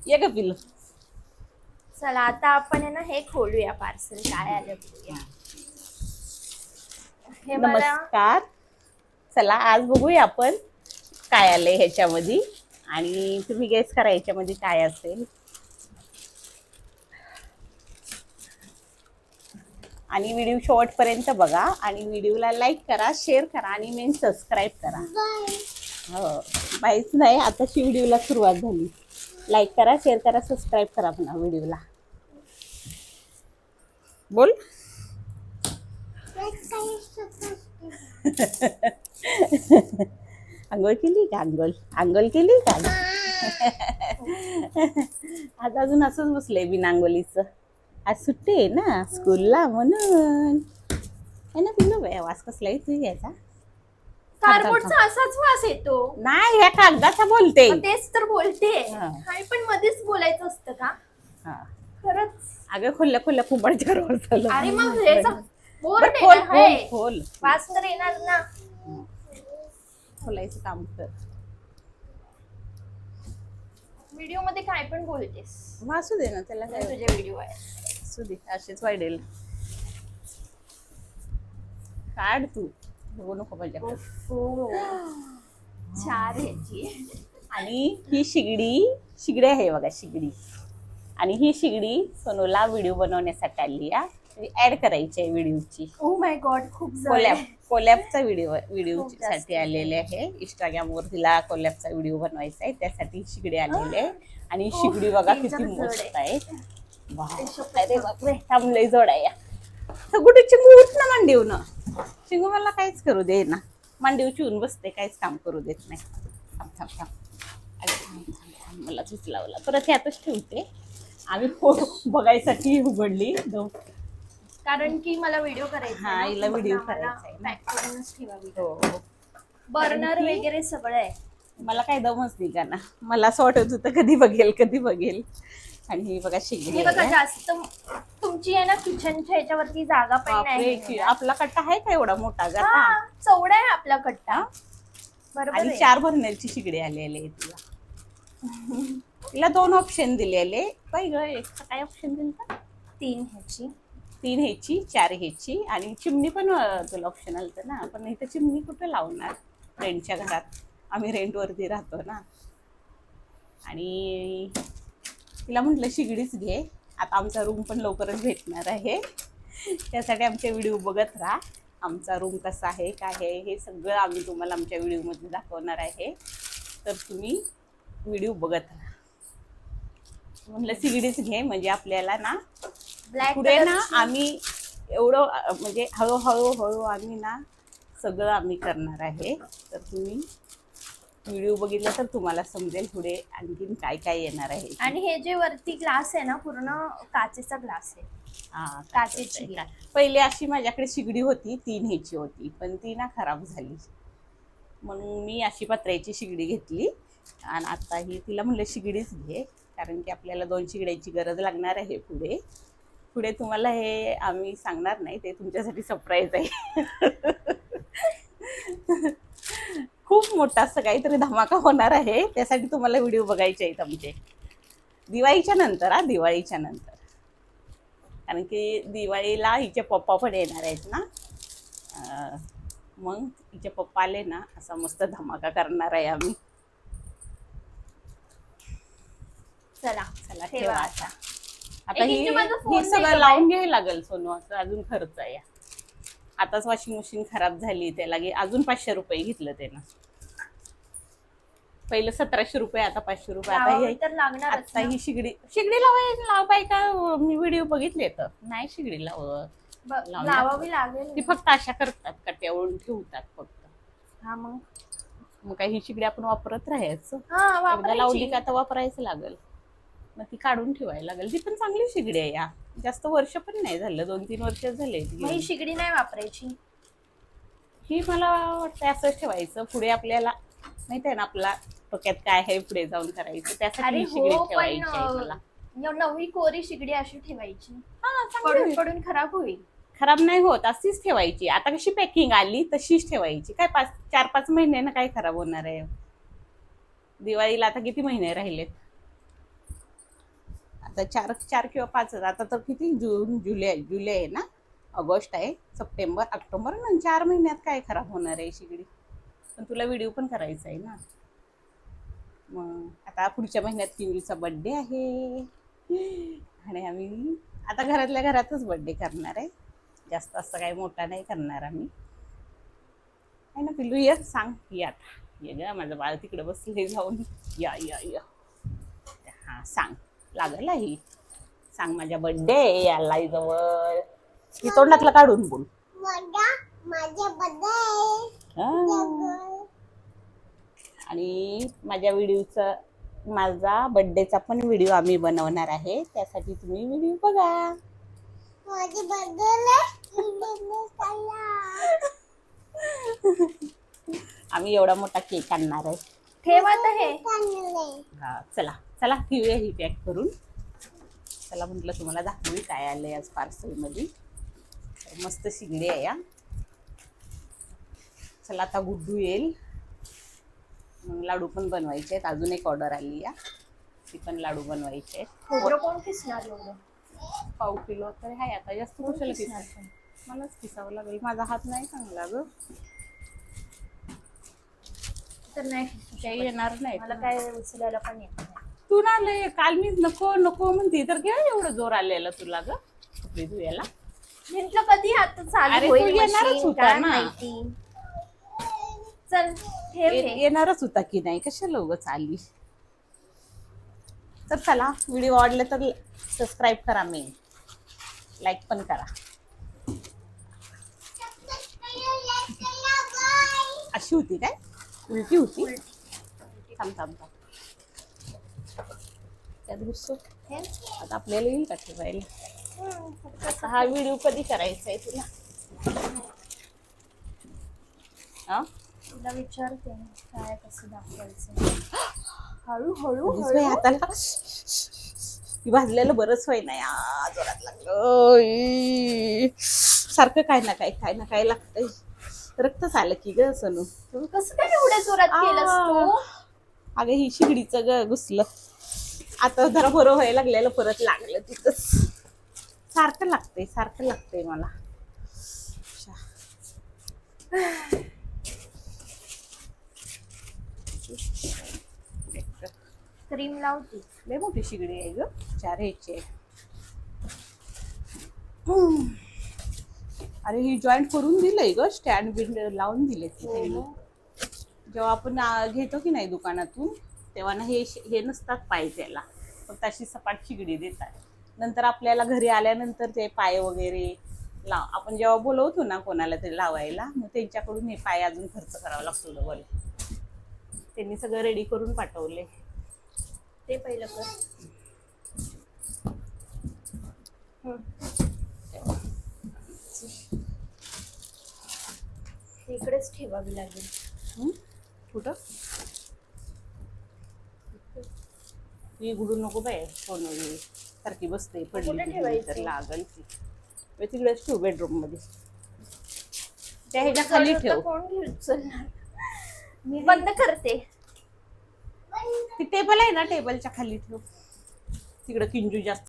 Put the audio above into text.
ये ग पिल्लू. चला आता आपण आहे ना हे खोलूया पार्सल काय आलं बघूया. हे मला नमस्कार. चला आज बघूया आपण काय आलंय ह्याच्यामध्ये आणि तुम्ही गेस करा ह्याच्यामध्ये काय असेल. आणि व्हिडिओ शेवटपर्यंत बघा आणि व्हिडिओला लाईक करा, शेअर करा आणि मेन सबस्क्राईब करा. हो बाईच नाही, आताची व्हिडिओला सुरुवात झाली. लाईक करा, शेअर करा, सबस्क्राईब करा पुन्हा व्हिडिओला. बोल. आंघोळ केली का? आंघोळ केली का? आज अजून असंच बसलंय बिना आंघोळीचं. आज सुट्टी आहे ना स्कूलला म्हणून. आहे ना पिल्लू? बाय वास कसला येतो घ्यायचा. कार्डबोर्डचा असाच वास येतो. नाही ह्या कागदाचा बोलते. मग तेच तर बोलते. हा. काय पण मध्येच बोलायचं असतं का? हा. खरंच. अगं खोलल्या खोलल्या कुंभारच्या रोड चालू. अरे मग ह्याचा बोर्ड बरं, खोल खोल आहे. खोल. वास तर येणार ना. खोलायचं काम कर. व्हिडिओ मध्ये काय पण बोलतेस. वासू दे ना त्याला काय. तुझे व्हिडिओ आहे. असू दे असेच वाढेल. काढ तू, बघू नको माझ्याकडे. हो. चार ह्याची. आणि ही शिगडी आहे बघा, शिगडी. आणि ही शिगडी सोनूला व्हिडिओ बनवण्यासाठी आली आहे. ऍड करायची आहे व्हिडिओची. ओ माय गॉड खूप जवळ. कोलॅबचा व्हिडिओ साठी आलेले आहे. इंस्टाग्रामवर तिला कोलॅबचा व्हिडिओ बनवायचा आहे, त्यासाठी शिगडी आलेली आहे. आणि ही शिगडी बघा किती मस्त आहे. अरे बापरे थांबलंय जोडाया. सगळं चिंगू उठ ना मांडीव. चिंगू मला काहीच करू दे ना, मांडीव चिवून बसते, काहीच काम करू देत नाही. थांब थांब थांब. अरे थांब थांब थांब, मला झुचलावला. परत ह्यातच ठेवते. आम्ही बघायसाठी उघडली. कारण की मला व्हिडिओ करायचा हा, हिला व्हिडिओ करायचा आहे ना. पॅक करूनच ठेवावी. हो. बर्नर वगैरे सगळं आहे. मला काय दमच निघा ना. मला असं वाटत होतं कधी बघेल. आणि ही बघा शिगडी हे बघा जास्त तुमची आहे ना किचनच्या ह्याच्यावरती जागा पण नाही. आपला कट्टा आहे का एवढा मोठा गटा? हा, चौडा आहे आपला कट्टा. बरोबर आणि आहे. 4 भरण्याची शिगडी आलेली आहे तिला. तिला 2 ऑप्शन दिलेले. काय ग, एकचा काय ऑप्शन दिला? 3 ह्याची. 3 ह्याची, 4 ह्याची. आणि चिमणी पण तुला ऑप्शन आलं ना. पण इथं चिमणी कुठं लावणार रेंटच्या घरात? आम्ही रेंटवरती राहतो ना. आणि तिला म्हटलं शिगडीच घे. आता आमचा रूम पण लवकरच भेटणार आहे, त्यासाठी आमचे व्हिडिओ बघत राहा. आमचा रूम कसा आहे, काय आहे, हे सगळं आम्ही तुम्हाला आमच्या व्हिडिओमध्ये दाखवणार आहे. तर तुम्ही व्हिडिओ बघत राहा. म्हटलं शिगडीच घे म्हणजे आपल्याला ना पुढे ना आम्ही एवढं म्हणजे हळूहळू आम्ही ना सगळं आम्ही करणार आहे. तर तुम्ही व्हिडिओ बघितला तर तुम्हाला समजेल पुढे आणखीन काय काय येणार आहे. आणि हे जे वरती ग्लास आहे ना पूर्ण काचेचा ग्लास आहे. हा, काचेची. पहिले अशी माझ्याकडे शिगडी होती, 3 ह्याची होती, पण ती ना खराब झाली. म्हणून मी अशी पत्र्याची शिगडी घेतली. आणि आता ही तिला म्हणलं शिगडीच घे, कारण की आपल्याला 2 शिगड्यांची गरज लागणार आहे पुढे तुम्हाला हे आम्ही सांगणार नाही, ते तुमच्यासाठी सरप्राईज आहे. खूप मोठा असं काहीतरी धमाका होणार आहे, त्यासाठी तुम्हाला व्हिडिओ बघायचे आहेत आमचे दिवाळीच्या नंतर. कारण की दिवाळीला हिचे पप्पा पण येणार आहेत ना. मग हिचे पप्पा आले ना असा मस्त धमाका करणार आहे आम्ही. चला ठेवा आता. एक इंच माझा फोन ही नाही सगळं का लावून घ्यायला लागेल सोनू. असं अजून खर्च आहे. आताच वॉशिंग मशीन खराब झाली, त्याला अजून 500 रुपये घेतलं त्यानं. पहिलं 1700 रुपये, आता 500 रुपये. आता ही शिगडी लाव बाय का? मी व्हिडिओ बघितले तर नाही शिगडी लावावी लागेल. ती फक्त अशा करतात, कट्यावरून ठेवतात फक्त. हा मग काय ही शिगडी आपण वापरत राहायचं. हा, एकदा लावली का आता वापरायचं लागेल. मग ती काढून ठेवायला लागेल. ती पण चांगली शिगडी आहे. जास्त वर्ष पण नाही झालं, 2-3 वर्ष झाले. ही शिगडी नाही वापरायची. ही मला वाटतं असंच ठेवायचं. पुढे आपल्याला माहित आहे ना आपला डोक्यात काय आहे पुढे जाऊन करायचं, त्यासाठी ही शिगडी ठेवायची आहे मला. नवी कोरी शिगडी अशी ठेवायची. पडून पडून खराब होईल. खराब नाही होत, अशीच ठेवायची. आता कशी पॅकिंग आली तशीच ठेवायची. काय 4-5 महिन्यानं काय खराब होणार आहे? दिवाळीला आता किती महिने राहिलेत? आता चार चार किंवा 5 आता तर किती जून जुलै जुलै आहे ना, ऑगस्ट आहे, सप्टेंबर ऑक्टोबर ना 4 महिन्यात काय खराब होणार आहे शिगडी. पण तुला व्हिडिओ पण करायचा आहे ना. मग आता पुढच्या महिन्यात किंजूचा बर्थडे आहे आणि आम्ही आता घरातल्या घरातच बर्थडे करणार आहे. जास्त असं काही मोठा नाही करणार आम्ही. आहे ना पिल्लू, ये सांग ये आता ये ग, माझं बाळ तिकडे बसले जाऊन. या या या हा सांग, लागल ही सांग माझ्या बर्थडे याला जवळ. ही तोंडातलं काढून बोल. आणि माझ्या व्हिडिओचा माझा बर्थडेचा पण व्हिडिओ आम्ही बनवणार आहे, त्यासाठी तुम्ही व्हिडिओ बघा. आम्ही एवढा मोठा केक आणणार आहे. ठेवा तर हे. हा चला चला ठेवूया ही पॅक करून. चला म्हटलं तुम्हाला दाखवू काय आलंय आज पार्सल मध्ये. मस्त शिंगडी आहे या. चला आता गुड्डू येईल, मग लाडू पण बनवायचे आहेत. अजून एक ऑर्डर आली या, ती पण लाडू बनवायचे आहेत. खोबरं कोण किसणार एवढं? 1/2 किलो तर आहे. आता जास्त कशाला किसणार, मलाच किसावं लागेल, माझा हात नाही चांगला ग. तर नाही काही येणार नाही मला काय उचलायला पण येत नाही. तू ना लय काल मी नको नको म्हणते तर काय एवढं जोर आलेलं तुला ग कपडे धुयाला. म्हटलं कधी आता अरे चालू तू होईल येणारच machine, होता काय ना. माहिती. चल ठेव हे. येणारच होता की नाही, कशाला उगाच आली. तर चला व्हिडिओ आवडले तर सबस्क्राईब करा, मेन लाईक पण करा. अशी होती काय, उलटी होती. थांब थांब थांब त्यात घुसतो. हे? आता आपल्याला येईल का ठेवायला. आता हा व्हिडिओ कधी करायचा आहे तुला. हा तुला विचारते ना, काय कसं दाखवायचं. हळूहळू वीस बाई हाताला ती भाजलेलं बरंच होय ना या, जोरात लागलं. सारखं काय ना काय लागतंय. रक्तच आलं की ग सनू. तुम्ही कसं काय एवढ्या जोरात केलंस तू? अगं ही शिगडीचं ग घुसलं. आता जरा बरं व्हायला लागलेलं, परत लागलं तिथंच. सारखं लागतंय मला. क्रीम लावते. लय मोठी शिगडी आहे ग, 4 ह्याची आहे. अरे ही जॉईंट करून दिलंय ग, स्टँड बिंड लावून दिले. जेव्हा आपण घेतो की नाही दुकानातून, तेव्हा ना हे नसतात पाय त्याला, फक्त अशी सपाट शिगडी देतात. नंतर आपल्याला घरी आल्यानंतर ते पाय वगैरे आपण जेव्हा बोलवतो ना कोणाला तरी लावायला, मग त्यांच्याकडून हे पाय अजून खर्च करावा लागतो डबल. त्यांनी सगळं रेडी करून पाठवले. ते पहिलं कर. इकडेच ठेवावी लागेल. कुठं ही गुडू नको बाय, फोन सारखी बसते कुठे पडली तर ठेवायचं? लागल ती. तिकडेच ठेव बेडरूम मध्ये, त्या ह्याच्या खाली ठेव. कोण घेऊन चलणार? मी बंद करते. ती टेबल आहे ना, टेबलच्या खाली ठेव. तिकडं किंजू जास्त